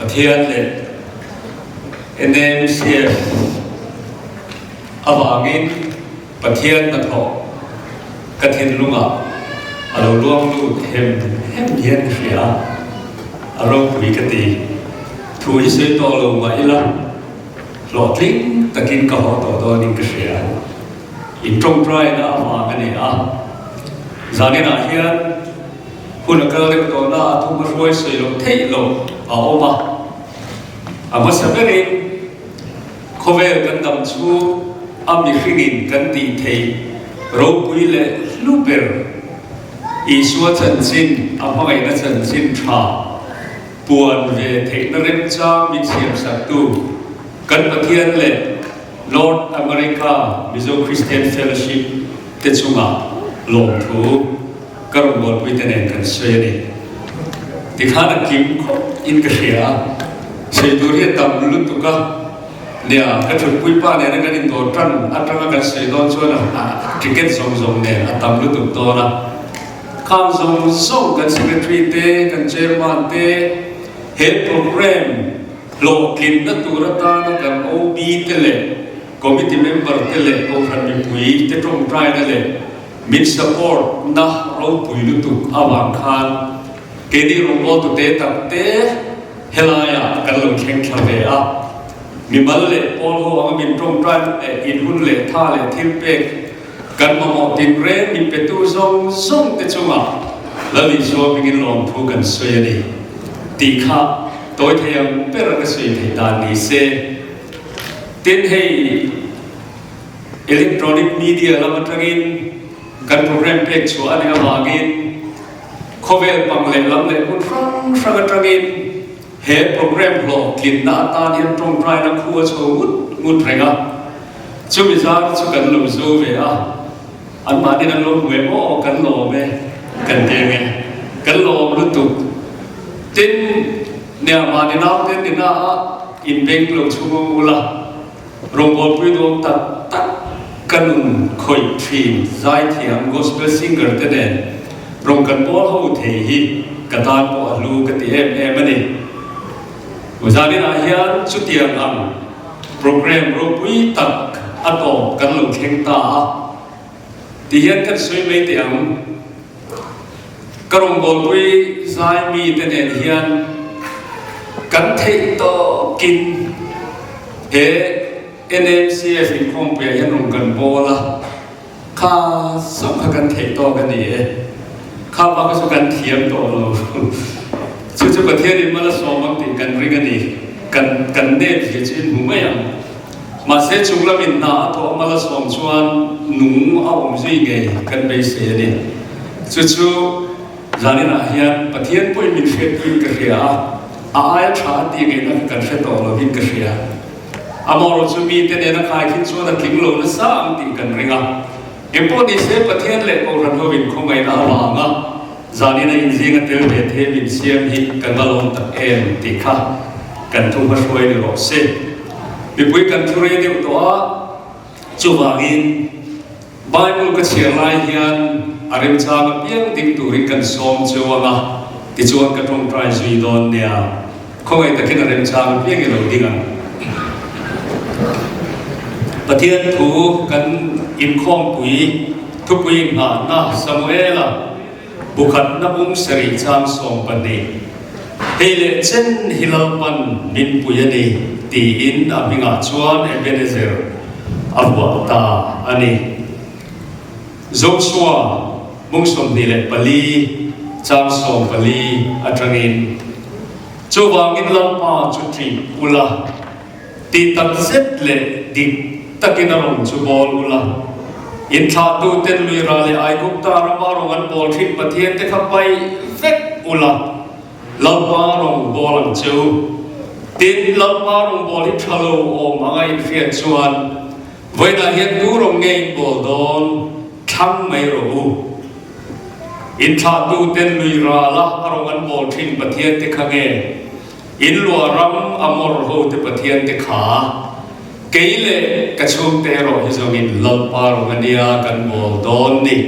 thiên lệ anh em xem avangin thiên là thọ cái thiên luôn à alo luôn luôn hem hiền xia alo quý cái gì thui sẽ to luôn vậy lắm lọt lính ta kinh cả họ to đi cái xia in trong trai đã avang cái này giờ này là hiềnคุณก็เลยตัวน่าทุ่มรวยสวยลงเที่ยวเอามามาสักเรื่องเขาเวลกันดำชูมีฟิกินกันตีเทรูปวิเลลูเบอร์อีสวชันซินไม่นั่นชันซินชาปวนเวทนเรื่องจ้ามิเชียมสักตูกันประเทศเลยนอร์ทอเมริกามิโซคริสเตียนเฟลชิพเตจุงาลงทูก็รู้ว่าวิธีนั้นกันสวยดีที่ข้านักกิมอินกระเสียเสียดูเรียนตามลุตุกะเนี่ยกระชุดปุยป้าเนี่ยนั่นก็อินโดตรันอัตรากันเสียดอนชวนทิเก็ตส่งเนี่ยตามลุตุตัวนะข้ามส่งกันเซกเรตรีเต้กันเจอร์มันเต้เฮดโปรแกรมโลกินนัตุรตานะกันโอบีเตเลคอมมิตี้เมมเบอร์เตเลโอฟันมีปุยเตตรงไตรนั่นเลยมิดสปอร์ตนะเราปุยลุตุกอวังคานเกดีรงโอตุเตตักเตเฮลายากันลงแข่งขันเลยมีมันเล่ปอลโฮอามินตรงตรันอินหุ่นเล่ท่าเล่ทิมเป็กกันมาหมดดินเรนมีเป็ดตู้ส่งเตจุงแล้วลิชัวเป็นกินลมพูกันสวยดีตีข้าตัวเทียมเป็นรักสวยที่ดานนี้เซตินให้อิเล็กทรอนิกส์มีเดียแล้วมันทั้งอินกันโปรแกรมเพลงชัวร์นี่ก็วากินเขาเวลปังเล่นลำเล่นหุ่นฟังกันทั้งอินเฮดโปรแกรมหลอกกินหน้าตาเนี่ยตรงใจนักขัวโชว์งุดแรงช่วยจ้าช่วยกันลงสู้เว้ยอันมาที่นั่นลงเว้ยโอ้กันหล่อเว้ยกันเตียงเว้ยกันหล่อรู้ตุกจินเนี่ยมาที่น้ำเต้นที่น้าอินเบงลงชั่วโมงละโรงบอลพูดว่าตัดกันคอยทีมใจเทียม gospel singer เต้นโรงกันบอลเขาเทียกระตานบอลลูกตีมันนี่วันนี้นะเฮียชุดเตียงโปรแกรมรูปวิตักอัตโตกันลงแข่งตาที่เฮียกันสวยไม่เตียงกระรงบอลวิใจมีแต่เนี่ยเฮียกันเทโตกินNMCF อินคอมเปียยันลงกันบอลละข้าส่งกันเทโตกันนี่ข้าว่าก็ส่งกันเทียมโตเราสุดท้ายประเทศนี้มาละสองบางทีกันริกันนี่กันเด็ดที่จีนหูไม่ยังมาเสียจุกละมินนาตัวมาละสองชวนหนุ่มเอาผมช่วยไงกันไปเสียนี่สุดจานี่นะเฮียประเทศปุ่ยมินเฟตวินกระเสียอายชาติไงนักกันเฟตโตเราวินกระเสียอามอร์จูมีแต่เนี่ยนักขายคิดชวนนักกิงโลนะสามติกันริงอ่ะเอ็มพอดีเสียประเทศเล็กโอรันโฮวินคงไม่น่าหวังอ่ะจานี่นะอินซีกันเตลเบทเฮวินเซียมฮิกันมาลงตักติค่ะกันทุ่งมาช่วยในรถเซ่มีปุ้ยกันทุเรศเดียวตัวจูบากินไบเบิลก็เชื่อไล่เฮียนอาริมชากับเพียงดิ่งตุริกันสมจูวงะที่จวนกันตรงไตรสุยดอนเนี่ยคงไอ้ตะกี้อาริมชากับเพียงเราดิ่งประเทศถูกันอินคอมปุยทุกปุยงานนะสมุเอลบุคคลนับมุงสริจามสองปันนี้เฮเลเจนฮิลปันมินปุยนีตีอินอามิงาชวนเอเบเนเซอร์อัลวาตาอันนี้โจชัวมุงสมดีเลปลีจามสองปลีอัตรินจูวางินลำปาจุดที่อุลาตีตัดเซตเลดิตะกินอารมณ์จูบอลอุลาอินทาตูเตนลุยราเลไอกุปตารามารงอันบอลทิพประเทศเตขับไปเฟกอุลาลำปารงบอลจูตินลำปารงบอลที่ทะลุออกมาไอเฟียชวนเวลาเห็นดูรงเงยบอลโดนทำไม่รู้อินทาตูเตนลุยราละรงอันบอลทิพประเทศเตขังเงอินลัวรัมอมอร์โฮเตประเทศเตขาเกยเลกระชุมเตโรฮิโซมินลำปารงอันเดียกันบอลโดนนี่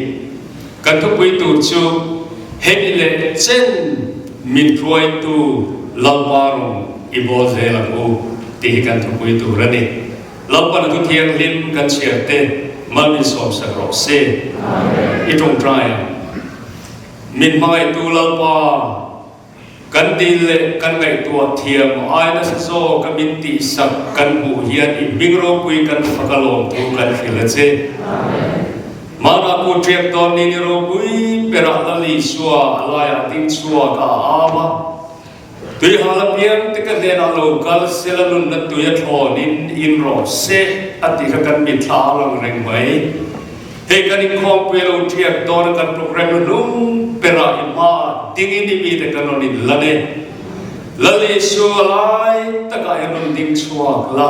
กันทุกวิตูจูเฮเลเจนมินพรวยตูลำปารง i bawl zelang u ti kan thupui tu rani lalpa na tu thiang lim kan chiarte malmin som sakro se i tong trai min mai tu lalpa kan dile kan ngai tua thiam ai na so ka min ti sak kan bu hian i bingro pui kan phakalom tu kan khilache mana ko trek ton ni ro pui pera ali suwa alaya ting suwa ka ama tui hala piang te ka den alo kal selalun na tu ya thonin in ro se ati ka kan mi thla lang reng mai he kan in khom pelo trek ton kan program lum pera ima tingi ni mi te kan ni lane lali sualai ta ka em ding suwa la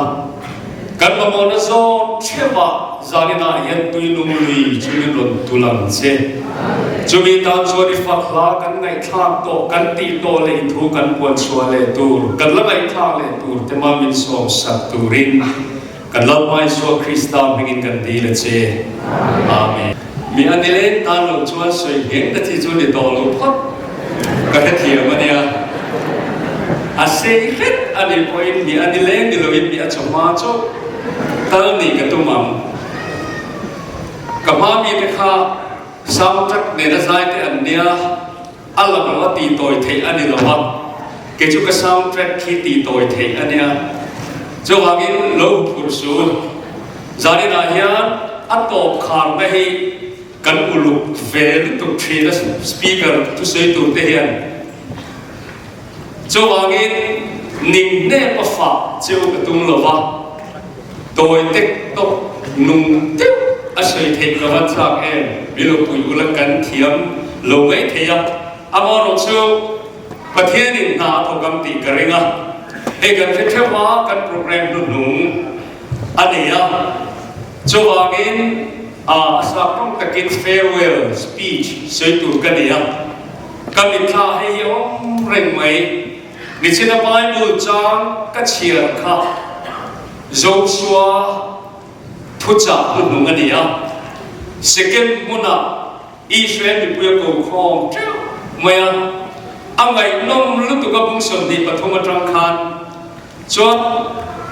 kan ma mo na zo cheva zanina yan tui lumui chumin lon tulang che chumi tan so di fakla kan ngai thak to kan ti to le thu kan puan so le tur kan la ngai thak le tur te ma min so sat turin kan la mai so krista mingin kan di le che amen mi anile tan lo chuan soi gen ta ti chu ni to lo phot ka the thiam ania a sei het ani point mi anile ni lo mi a choma cho tal ni ka tu mam kama mi te kha soundtrack ne na zai te an nia alla ma ti toi thei ani lo ma ke chu ka soundtrack khi ti toi thei ania jo wangin lo phur su zani na hian atop khar ma hi kan uluk vel tu thina speaker tu sei tu te hian jo wangin ning ne pa fa chu ka tung lo wa toi tek to nung te a sei thei ka van sak em bilo pui ula kan thiam lo ngai theya amor chu pathian in na tho kam ti karinga e kan the wa kan program nu nung ania chowangin sa tong takin farewell speech sei tu kania kamit tha he yom reng mai ni china bible chang ka chiar kha Joshua thucha nu ngania second muna Israel ni puya ko khom maya angai nom lu tu ka bung som ni pathoma trang khan chon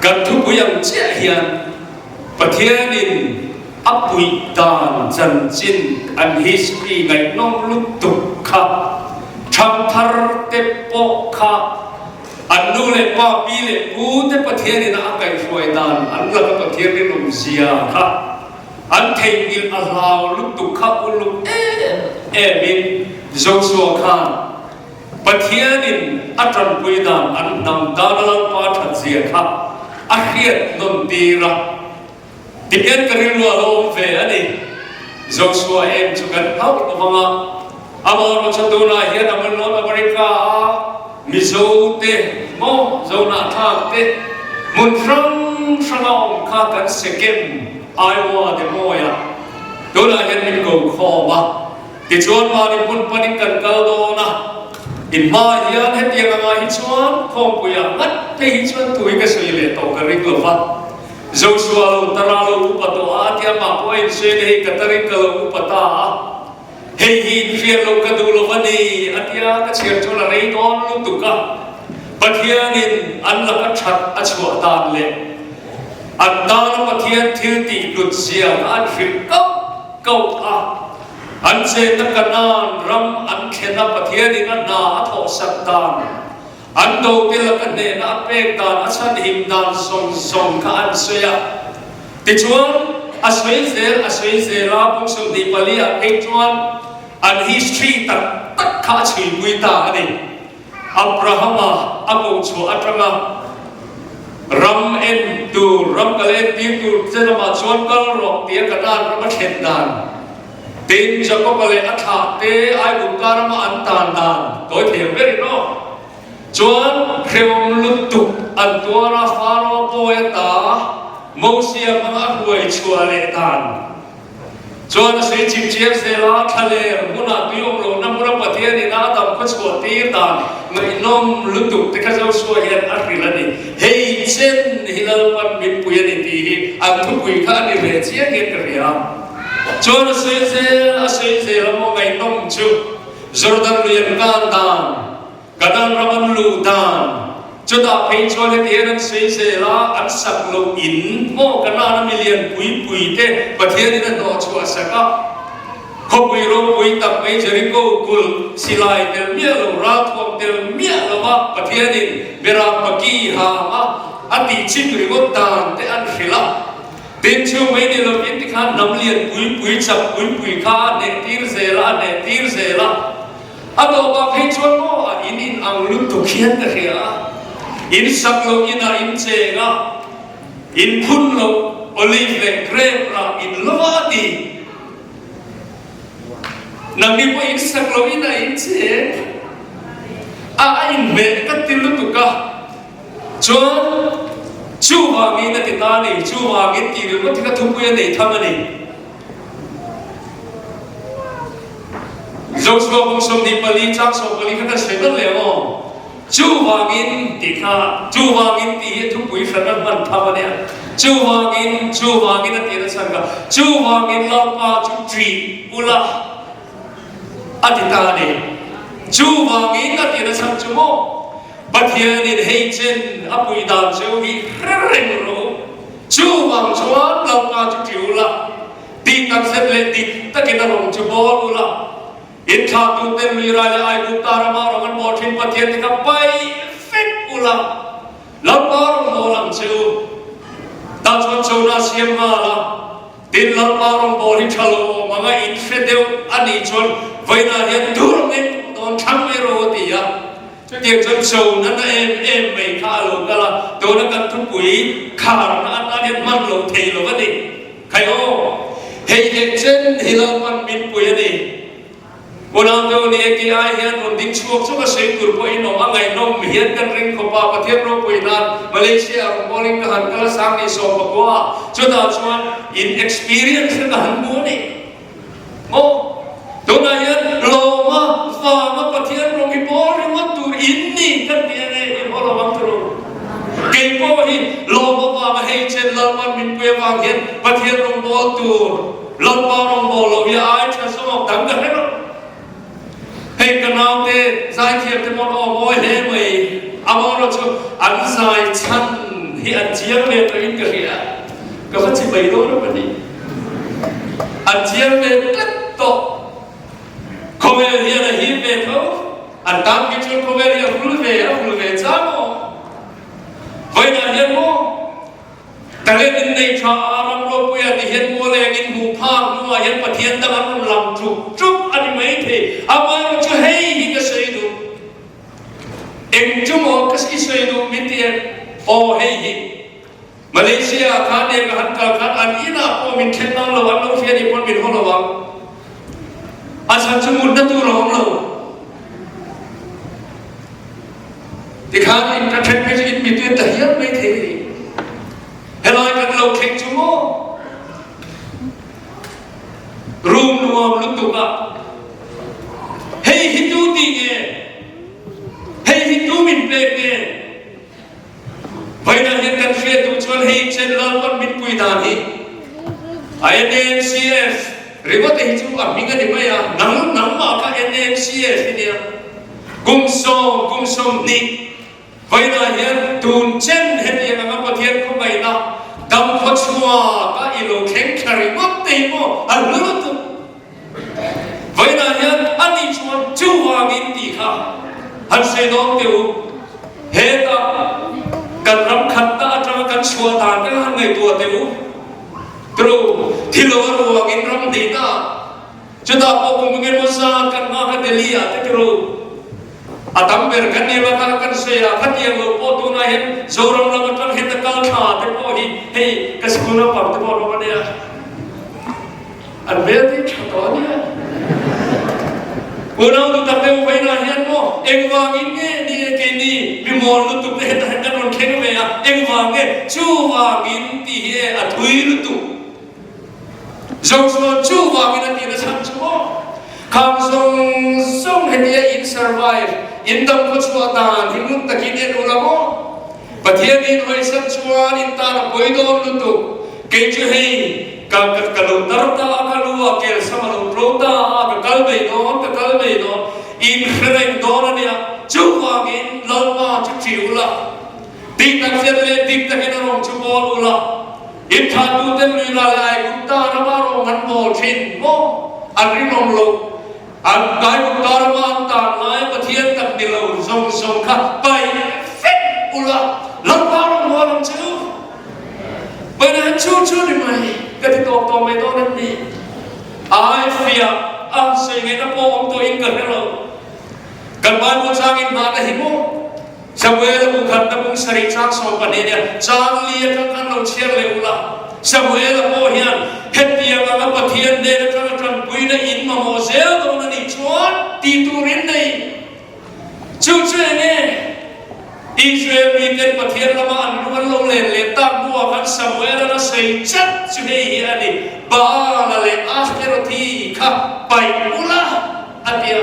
kan thu puyang che hian pathianin apui dan chan chin an history ngai nom lu tu kha tham thar te po kha anu le pa pi le u te pathianin a kai hroi dan an la ka pathianin um zia kha an thei il a lau lu tu kha ulu min Joshua khan pathianin atran pui dan an nam danal pa that zia kha a hiat non tira tipian karilwa lo ve ani Joshua em chu kan hau wanga amor chatuna hian amal no America mizo te mo zona tha te mun frang kha kan sekem aiwa de moya dona hian min go khoma ti chuan ma ni pun panin kan kal do na in ma hian he tiang anga hi chuan khom puya ngat te hi chuan tui ka soi le to ka ring lo va Joshua lo tara lo upa to atia ma point se ne ka tarin ka lo upa ta he hi fier lo ka du lo vani atia ka chiar chu la rei don lu tu ka pathianin an la ka that a chua tan le an dan pathian thil ti lut sia an fil kau a an se ta kanan ram an khena pathianin an na a tho sak tan an do te la ka ne na pek dan a chan him dan song ka an soya ti chuan a swai zel la bung som di pali a pek chuan an history tak kha chui pui ta ani Abraham a go chu atranga ram en tu ram kalen ti tu chenama chuan kal ro ti ka dan ram khen dan tin jacob le atha te ai bu karama an tan dan toi them very no chuan khem lut tu an tuara faro poeta mosia ma huai chua le tan chuan sei chim chiar se la thale muna tuyom lo na mura pathian ni na dam ko chua ti tan ngai nom lut tu te kha jau so hian arilani hei chen hilal pan min puyan ti an thu pui kha ni re chia nge kriya chuan sei se la mo ngai nom chu Jordan lu yan kan dan kadan raman lu dan chu cho ta thấy cho cái tiền anh xây xây là anh sạc lục in mô cái nào nó million bùi thế và tiền thì nó cho sạc á không bùi rong bùi tập mấy giờ đi cô cùl xì lại từ mía lồng ra thuồng từ mía lồng và tiền thì bây giờ mà kỳ hà anh đi chích người có tàn thế anh phải là đến chiều mấy đi làm việc thì khá nắm liền bùi chập bùi khá nè tir xe là anh đâu mà thấy cho nó in ang lúc tục khiến cái gì á in sắc lô in in chè nga in phun lô olive grape ra in lova đi nang đi po in sắc lô in chè in về cái tin lúc tục cả cho chú vàng in cái ta này chú vàng in thì được cái cái thùng bia này tham này dấu số bông sông đi Bali chắc số Bali cái sẽ rất là ngon chú vàng in thì khá chú vàng in thì thùng bùi phần ăn mặn tham này chú vàng in là tiền sang cả chú vàng in Lalpa chú trì ula thì ta này chú vàng in là tiền sang chú mô bắt hiện in hay trên áp bùi đàn chú vi rèn rô chú vàng chú ăn Lalpa chú trì ula đi tăng sẽ lên đi ta kia ta rong chú bawl ula in khá tu tên lì ra ai cũng ta ra mà rồi bỏ trên bắt hiện thì các bay phết ula Lalpa rong bồ làm chú ta chọn chú na xiêm mà là tin Lalpa rong bồ đi chalo mà ngay in phết đều anh đi chọn vậy là hiện đủ nên đón thăm mấy rồi thì cho tiền chọn chú nó em mấy khá luôn cái là tôi nó cần thúc quý khá nó anh hiện mang lồng thề lồng cái gì khai ô hay hiện trên thì Lalpa min quý này Unang tu ni ki ai hian on ding chuak chuka sei tur po ino angai nom hian kan ring ko pa pathian ro puinan Malaysia ro bowling ka han kala sang ni so pa kwa chuta chuan in experience ka han mu ni mo to na hian lo ma fa ma pathian ro ki bol ri ma tur in ni kan ti ne in ho lo wang tu ke po hi lo ma ma hei chen Lalpa min pe wang hian pathian ro bol tur Lalpa ro bol lo ya ai cha so dang ga he hey cái nào thế giải thiệp thì một ô môi thế mày amo nó cho ăn giải chăn thì ăn chiên về tới cái gì à cái phát chỉ bày đó nó vậy ăn chiên về tất tổ không về thì là hi về thôi ăn tam cái chuyện không về thì full về sao mà vậy là hiện moแต่เล่นในชาลังโลกุยที่เห็นโมเลกินหูพางนัวเห็นปะเทียนตั้งอันลำจุกอันนี้ไม่ทีอามาเราจะให้ฮิกเสยดูเอ็งจุโมกัสกิเสยดูมิเตียโอให้ฮิมาเลเซียข้าเด็กหันกับข้าอันนี้นะพอมินเข็นนั่งเราวันเราเฟียนี่พอมินหัวเราวังอาจารย์สมุนนั่นตัวเราของเราที่ข้าอินกระเทนไม่ใช่อินมิเตียแต่เฮียไม่ทีเฮลอยกันเราเข่งจุโมรูมนัวลุกตุกะเฮ้ยฮินดูดีเงเฮ้ยฮินดูมินเปลเงไว้นั่นเห็นกันเฟียดูชวนเฮ้ยเช่นเราวันมินปุยดานีINCF หรือว่าแต่ฮิจูอ่ะมีกันได้ไหมอ่ะนังมาค่ะ INCF เนี่ยกุมซอมนี่ไว้นั่นเห็นตูนเช่นเห็นยังไงมาเทียนเข้าไปนะดำพัชวัวก็อีโลเข่งคาริวัตติโมอันลุตุไว้นั่นเห็นอันนี้ชวนจูวากินตีค่ะอันเสดองเดียวเฮตากันรำคันตาจำกันชัวตากันหันในตัวเดียวตรูที่เรารู้ว่ากินรำดีตาจุดอาปงมึงเงินมุสากันมากันเดลียตรูอาตัมเบอร์กันเนี่ยว่ากันเสียขัดยังเราพอตัวนั้นเห็นโซรังเรามันเห็นตะการขาแต่พอเฮ้ยกัสกุลปั๊มแต่พอเราเนี่ยอันเบลที่ชัดตัวเนี่ยวันนั้นตัวตั้งแต่วันนั้นเห็นมั้งเอ็งวางอินเงี้ยนี่แค่นี้มีมอลล์ตุกเห็นกันมันแข็งไหมอ่ะเอ็งวางเงี้ยชูวางอินที่เฮ้อัดหุยลุตุจงส่วนชูวางอินที่เราสั่งชั่วคำส่งเห็นยังอิน survive อินต้องพัชวตานที่มุตตะกินเอ็นอุลามะประเทศนี้หน่วยสัญชาติอินตาร์ป่วยโดนลุตุเกี่ยจะให้การกัลลุดาร์ตากัลลัวเกี่ยสมาลุโปรตากัลเบย์โดนอินเคร่งโดนเนี่ยจูวากินลอลมาจุจิอุลา ตีตักเสียเลยตีตักให้นรกชุบอลุละอินทาดูเต็มลีลาไอ้กุตาระมาโรมันโมชินโมอันริมลงอันกายกุตาระมาตาลายประเทียนตักดิลทรงข้าไปฟิตอุละลำบากลงหัวลงชื่อไปนั้นชูได้ไหมก็ที่ตัวไม่ต้องนั่นนี่ไอ้เฟียสิ่งนี้นะพอตัวเองกันเรากันบ้านผู้ชายอินมาได้หิมชาวเวลบุคคลนับมุงสริชากสองประเดี๋ยวจางเลียกันกันเราเชื่อเลยอุละชาวเวลพอเฮียนเฮตียงกันปะเทียนเดนกันปุยได้อินมาโมเซลตรงนั้นชวนตีตูรินได้ชูเนี่ยอิสราเอลมีเด็กปะเทียนละมาอันนู้นลงเลยตั้งบัวกันชาวเวลนั้นใส่จัดช่วยเฮียนี่บ้าเลยอาสเตอร์ทีข้าไปอุละอันเดียว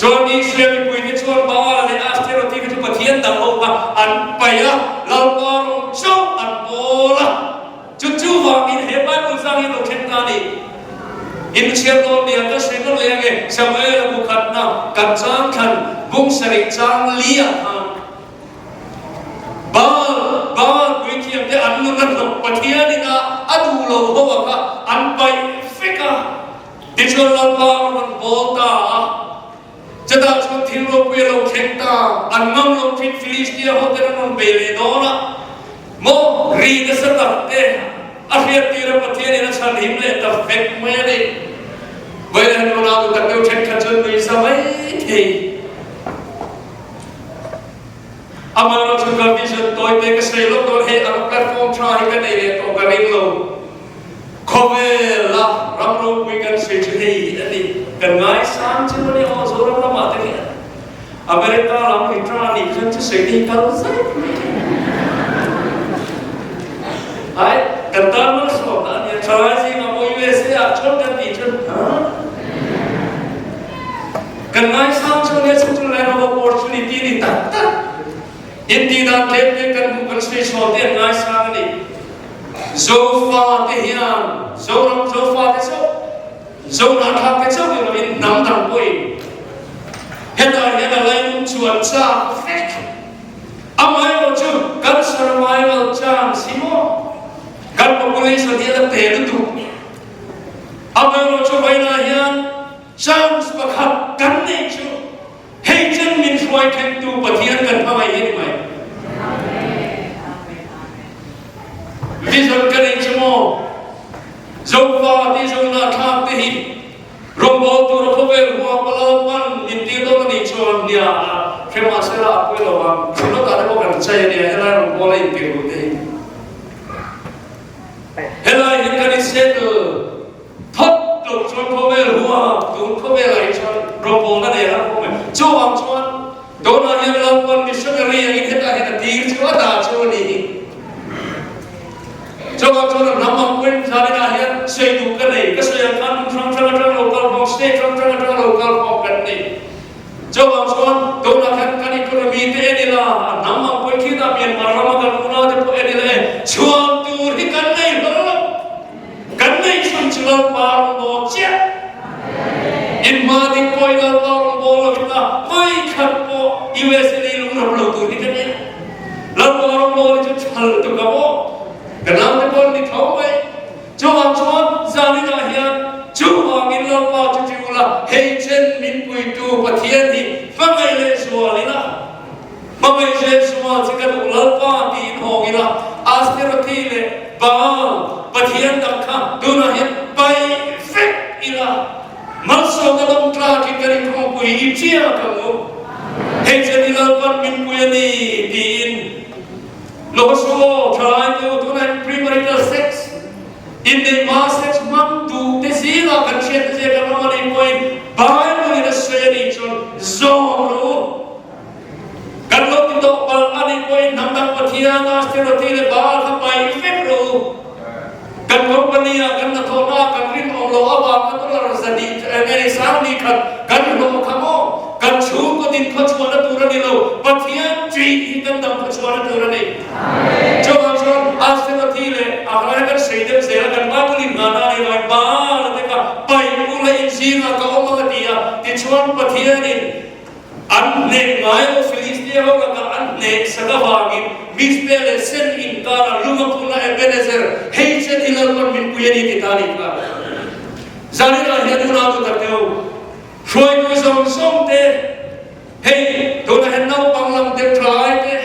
จนอิสราเอลปุยที่ชวนบ้าเลยอาสเตอร์ทีก็จะปะเทียนตั้งบัวอันไปละเราก็ลงชกอันโบละจู่ๆว่าอินเฮบ้านผู้สร้างอินโลกเช่นกันนี่อินเชียร์โลเดียก็เสียงก็เลี้ยงเองชาวเวลบุคคลน่ะกันจางขันบุ้งสริจางเลี้ยงบ้าคุยเทียมแต่อันนู้นนั่นหลบปะเทียนี่นะอันดูโลหัวก็อันไปฟิกะที่ชวนเราบ้ามันโบตาจะได้ชวนที่เราเวลาเข่งตาอันมั่งลงฟิลิสเตียเขาแต่นั้นเบลโดนะโมรีดสตัดเตะอาเฮียตีระปะเทียนี่นะฉันหิมเลตัดเฟกไม่ได้เวลาเราดูตัดเดียวเช็คกันจนมีสมัยที่อามาเราชุดการวิจัยตัวเด็กเสียลูกตัวเฮอันแพลตฟอร์มทรายกันในเรื่องของการเรียนรู้ขบเวลาเราลงคุยกันเสียทีอันนี้กันง่ายสามชิ้นวันนี้เอาส่วนเรามาตั้งเนี่ยอเมริกาเราไม่ทราบนี่ฉันจะเสียทีกันใช่ไอ้กันตามมาสอบนะเนี่ยชาวไอ้มาโมยูเอสเอชนกันดีชนกันง่ายสามชิ้นเนี่ยฉันจะเรียนรู้ opportunity นี่ตัดอินดีนั้นเทปนี้กันบุกันสเปซโฮเทลง่ายสามนี่โซฟาที่เฮียนโซฟาที่โซนักทักที่โซที่เราอินน้ำดังปุยเห็นอะไรมุ่งชวนจ้าเฟกอามาเราจูกัน survival chance สิโมกัน population ที่เราเตะดูอามาเราจูไปนะเฮียน chance ประคับกันนี่จูให้ฉันมีช่วยแข่งตัวปะเทียนกันทำไมเห็นไหมวิจารณ์กันอีกชั่วโมงโซฟาที่โซน่าทักที่รวมบอลตัวเราเวลหัวปลาวันอินเดียโดนนี่ชวนเนี่ยแค่มาเสร็จแล้วคุยเราว่าฉันต้องการให้พวกกันใจเนี่ยให้เราบอลอินเดียรู้ดีให้เราเห็นกันอีกเส้นทดลองชวนเขาเวลหัวดูเขาเวลอะไรชวนรวมบอลนั่นเองนะพวกมันชวนโดนอะไรเราวันมิชชันนารีอย่างนี้เห็นอะไรดีชวนด่าชวนนี่จงจงนำมันเป็นชาติอาเฮียนเสียดูกันเลยก็เสียกันทั้งโลกาลของสเตททั้งโลกาลของกันนี่จงชวนโดนอะไรกันอีกคนมีเตนี่ละนำมันเป็นที่ดามีนมารามากันคุณอาจะเป็นนี่เลยชวนตูริกันเลยหรอกันเลยชวนจุลปาร์โมเจ้าอินมาดิโอยลาปาร์โมลวิตาไม่ขัดโมยูเอสนี่ลุงรับเราตูริกันเนี่ยลาปาร์โมจะชัลตุกับโมกันน้ำในบอลนี่เขาไปจงชวนจานินาเฮียนจูวางินลาปาจุจิวลาเฮเจนมินปุยตูปะเทียนที่ฟังไงเลยสวาลินะฟังไงเจนสวาจิกันอุลาปาดีนหอกิละอาสเตอร์ทีเลยบาปะเทียนตักข้าดูนะเฮียไปฟิกอีละมัลโซกันลงกลาคิดกันคงปุยอิเชียกันงูเฮเจนอิลาปามินปุยนี่ดีนLoso try to do that premarital sex. In the mass sex month to the zero can share the zero money point. Bible in a saying zoro. Kan lo itu bal ani point nambah petian astro tile bal sampai febru. Kan company kan nathona kan rin lo aba kan lo rasadi ini sami kan lo kamu kan chuko din ko chwana turani lo patian tri kan dam ko chwana turani. Coba astro tile akhirnya kan sedem sela kan bagulin mana ni lagi bal teka pai mulai insina kau mengerti ya dicuan patian ini อันเนกไงโอฟิลิสเตียเขาก็อันเนกสักวากินมิสเปเลเซนอินการลุงพุนาเอเบเนเซอร์เฮเซนฮิลล์มินปุยนีติตานิกาจารินาเฮียดูนาตุตักเดียวช่วยตัวส่งเตะเฮ้ตัวนั้นเห็นน้องปังลำเด็กทรายเตะ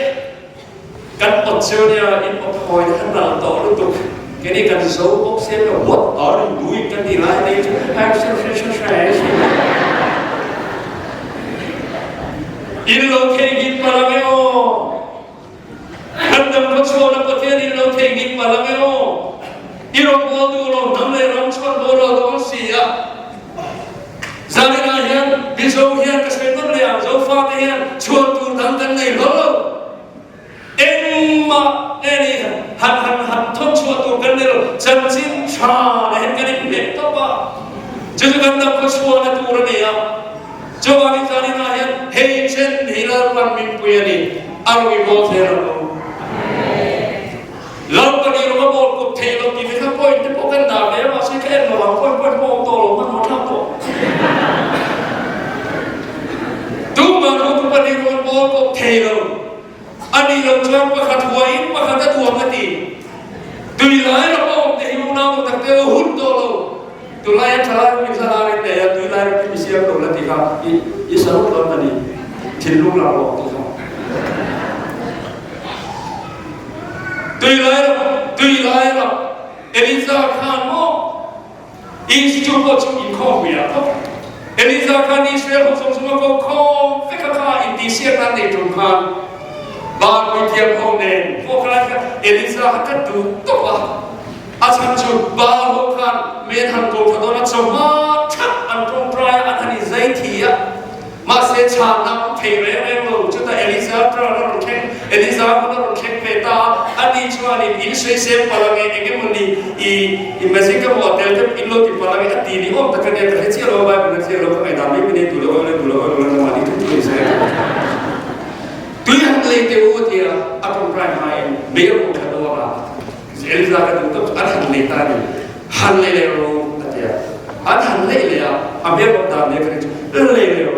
กันอดเชียวเนี่ยอินอดคอยท่านเราต่อรุ่งตุกแค่นี้กันโซ่ออกเสียงว่า what are you doing กันดีไรนี่จะแอบเชื่ออินโลเคกินปาราเมโอฮันดัมรถโชว์นับประเทศอินโลเคกินปาราเมโออิโรโกดูโรน้ำเลยร้องชนโดโรโดนเสียจารินาเฮียนบิโซเฮียนก็ใช้ต้นเลี้ยงโซฟาเฮียนชวนตูดังกันในโลกเอ็งมาเอ็นี่หันทนชวนตูกันในโลกจันจินชาเห็นกันในเด็กตัวป้าจะกันนับก็ชวนในตูระเนี่ยจาวานิจารินาเฮียนเฮเชนฮิลล์วันมินปุยนีอารุยโบเทโรเราปฏิรูปโบกุเทโลกิมิข้าพอยที่พวกกันด่าเลยว่าสิแค่ระหว่างพอยโบโตลงมันหมดทั้งตัวดูมันรู้ปฏิรูปโบกุเทโลอันนี้เราชอบประคัตหัวอินประคัตตัวมันดีดูหลายระบบที่หิวน้ำตั้งแต่หุ่นโตโลดูหลายชาลามิสลาริเนี่ยดูหลายที่มิเสียตัวละที่เขาอิสระตัวมันดีทิ้งลูกเราออกที่เขาตุยไลล์เอลิซาคานโมอิสจูโปจูอินคอมเวียร์เอลิซาคานอิสราเอลส่งสมบูรณ์คอมฟิกาอินดิเซียนันในจุนคานบาร์กุเทียมโฮเนนพวกเราเอลิซาฮัตดูตัวอาจารย์จูบาร์โฮคานเมทันโกลทดนัดสมาชักอันตรงปลายอันนี้ใจที่มาเสียชาน้ำเทเรเรโลจุดแต่เอลิซาตราเราเข่งเอลิซาเราเข่งเปตาอันนี้ชวนอินสวยเซมพลังเองมันนี่อีเมซิกกับว่าเดลต้าอินโลติพลังอันนี้โอ้แต่กันเนี่ยแต่เชื่อเราไปมันเชื่อเราไปดามิไม่ได้ดูเราเรามาดีทุกทีเสียตุยหันเลยเที่ยวที่อัตโนมัติให้เบี้ยบุคคลตัวละเอลิซาก็ดูอันหันเลยตาดิหันเลยเราแต่เดียอันหันเลยเลยอ่ะเบี้ยบุคคลเนี่ยก็เลยเรา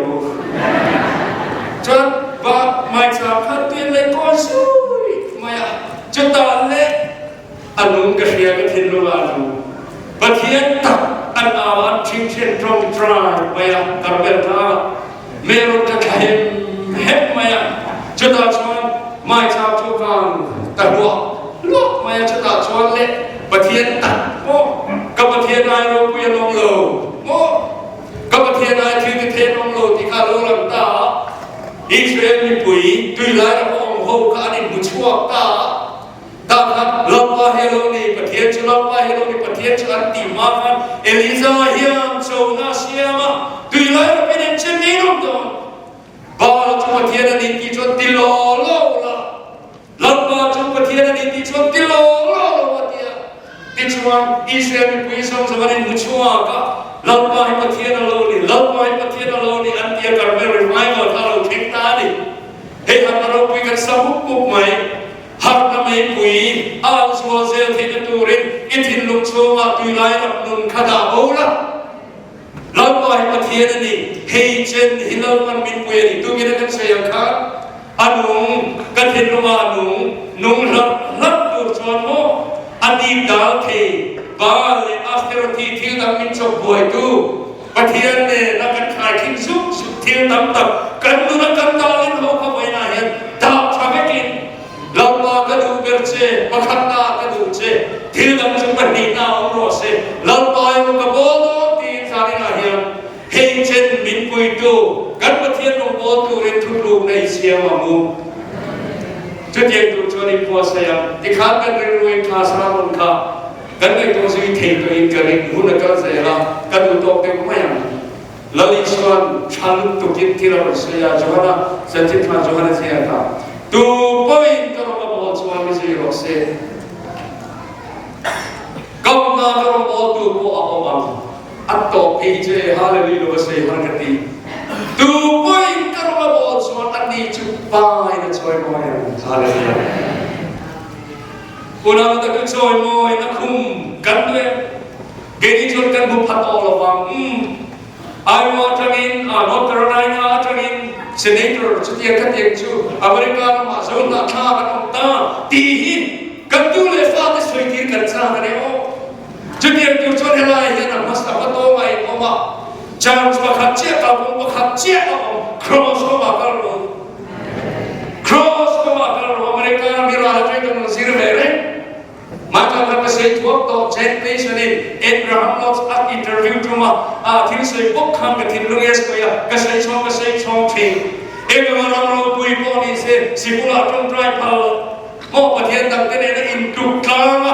จนว่าไม่ชอบขัดตัวเลยก็ช่วยไม่จนตอนเล็กอันนู้นก็เสียก็ทิ้งรู้ว่านู้นประเทศตับอันอาวันชิงเช่นตรงตราไม่ตระเบิดตาเมรุตะเข็มเห็บไม่จนตอนชวนไม่ชอบทุกการแต่หัวลูกไม่จนตอนชวนเล็กประเทศตับโม่กับประเทศนายเราเปลี่ยนลงโลโม่กับประเทศนายที่ประเทศลงโลที่ข้ารู้ลำตาอิสราเอลมีปุ๋ยตุยหลายระบบโฮกานิมุชวกตาครับลบว่าเฮโลนีประเทศชลบว่าเฮโลนีประเทศอันติมาคันเอลิซาเฮียมโซนาเซียมาตุยหลายระบบเป็นเช่นนี้รุ่งตัวบาลจุประเทศนี้ที่ชนติโลโลละลบว่าจุประเทศนี้ที่ชนติโลโลละที่ที่ชวนอิสราเอลมีปุ๋ยส่งสวรรค์มุชวกะลบว่าให้ประเทศโลนีลบว่าให้ประเทศโลนีอันเดียกันไม่รู้ไหมว่าถ้าเราเข่งตาดิเฮ้ยเราเราคุยกันสมุกมุกไหมหากทำไมปุยอาชัวเซลที่จะตูรินอิทินลุกชัวตุยไลรับนุนขดาโอละเราไปประเทศนี้เฮเจนฮิลล์มันมินปุยนี่ตุกินกันเสียงค่ะอันนุ่งกันเห็นว่านุ่งรับดูชวนโมอันนี้ดาวเทบาลอัสเทอร์ที่ที่ทำมินชกบวยดูประเทศนี้นักการขายทิ้งสุกที่ทำตับกันดูนักการตาลินเขาเข้าไปน่าเห็นดาวชาเบกินเรามาก็ดูเบลเช่ประคับตาก็ดูเช่ที่ทำจุดแบบนี้น่าองรอเช่เราไปมันก็บอกที่สารินาเฮียเฮเชนมินปุยดูกันประเทศลงโบตูเรนทุกลูกในเชียมามูจุดเย็นตัวชนิดพัวเสียที่ขาดกันเรื่องรวยคาสรามุนคากันในตัวสิ่งที่ตัวเองกันเองหุ่นกันเสียละกันดูตัวเต็มไม่ยังลลิชวันชันตุกินที่เราเสียจวนสัจจิตมาจวนเสียกันตูไปตระบบชวนมิจิโรเซกำลังตระบบตูโปอัปบังอัตโตพีเจฮาเลลูยาเซฮันกติตูไปตระบบชวนอันนี้จุดไปนะช่วยมอยฮาเลลูยาคุณอาตะกุช่วยมอยนักคุมกันด้วยเกณฑ์ชนกันบุพพัตโอระวังไอวอตรินอานอตระนายนาตริน senator chutia khatek chu America ma zon na tha kan ta ti hi kan tu le fa te soi tir kan cha ne o chutia tu chon hela hi na mas ta to mai o ma chance ba khat che ka bo khat che o cross ko ma kar lo cross ko ma kar lo America mi ra ha te kan sir mere maka ka se thuak to chen place ne Abraham Lot's at interview to ma thil sei bok kham ka thin lunges ko ya ka sei chong thi Abraham ro pui po ni se sipula tong trai phal mo pathian dang te ne in tuk tlang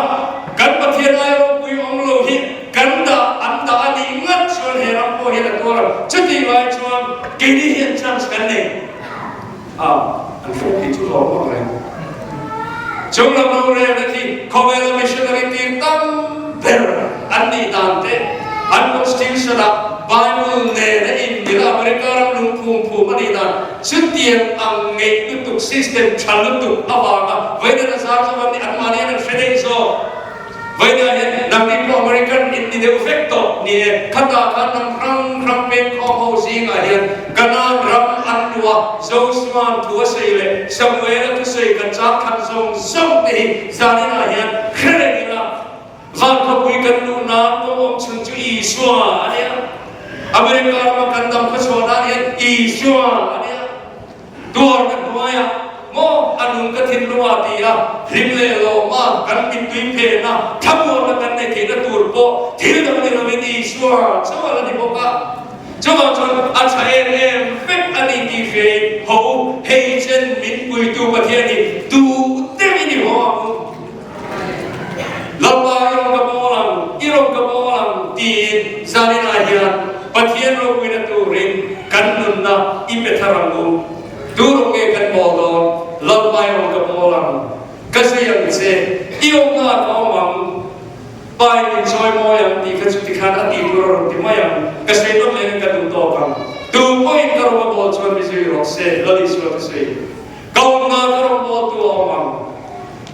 kan pathian ai ro pui ong lo hi kan da an da ani ngat chon he ram po he la to ra chati lai chon ke ni hian chance kan ne an fo ki chu lo mo re chúng làm đâu đây là thì không phải là missionary team tam per anh đi tante anh cũng still sẽ là Bible này là in đi là America làm lung phum anh đi tante xuất tiền ang ngay tiếp tục system chăn tiếp tục ava vậy nên là sao cho anh ăn mani anh phải đấy so vậy nên hiện nằm đi pro American in đi đều effecto nè khát nằm răng bên kho hậu sinh ở hiện Ghana ram ăn lúa dâu xuân thua sấy lệ sông về là thua sấy cần chát khăn sông thì gia đình ở hiện khơi đi là văn học quy cần lu na có ông chân chú ý xóa anh em America mà cần đâm khơi xóa anh em ý xóa anh em tua cần tua ya mo anung ka thin lua ti a him le lo ma kan min tui phe na thamu na kan ne ke na tur po thil dam ni lo mi ni swar so la ni bo ka cho a cha em phép ani ti phe ho he chen min pui tu pa thia ni tu te mi ni ho lamba irong ka bolang ti zani na hian pathian ro pui na tu rin kan nun na i pe tharangu turong e kan bo don lalpai ro ka bolang kasayang se iong na ko mang pai ni choi mo yang ti ka chu ti khan ati ro ti ma yang kasay no le ka du to kam tu point ka ro bo chon bi se ro se lali so se kaung na ka ro bo tu o mang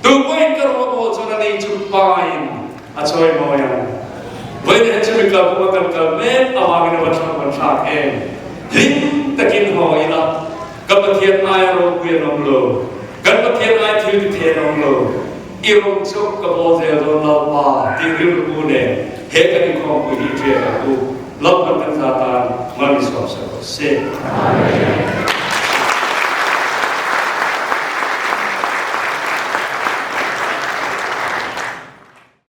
tu point ka ro bo chon ani chu pai a choi mo yang với nên chúng mình cần một cần mét ở ngoài cái vật thạc em hình takin hỏi là các bậc thiên ai rồi quyền ông lô các bậc thiên ai thiếu thiên ông lô yêu chúc các bố già rồi Lalpa tiếng riu của này hết cái những con của đi chơi của lâu các tân gia tan mà đi sập sập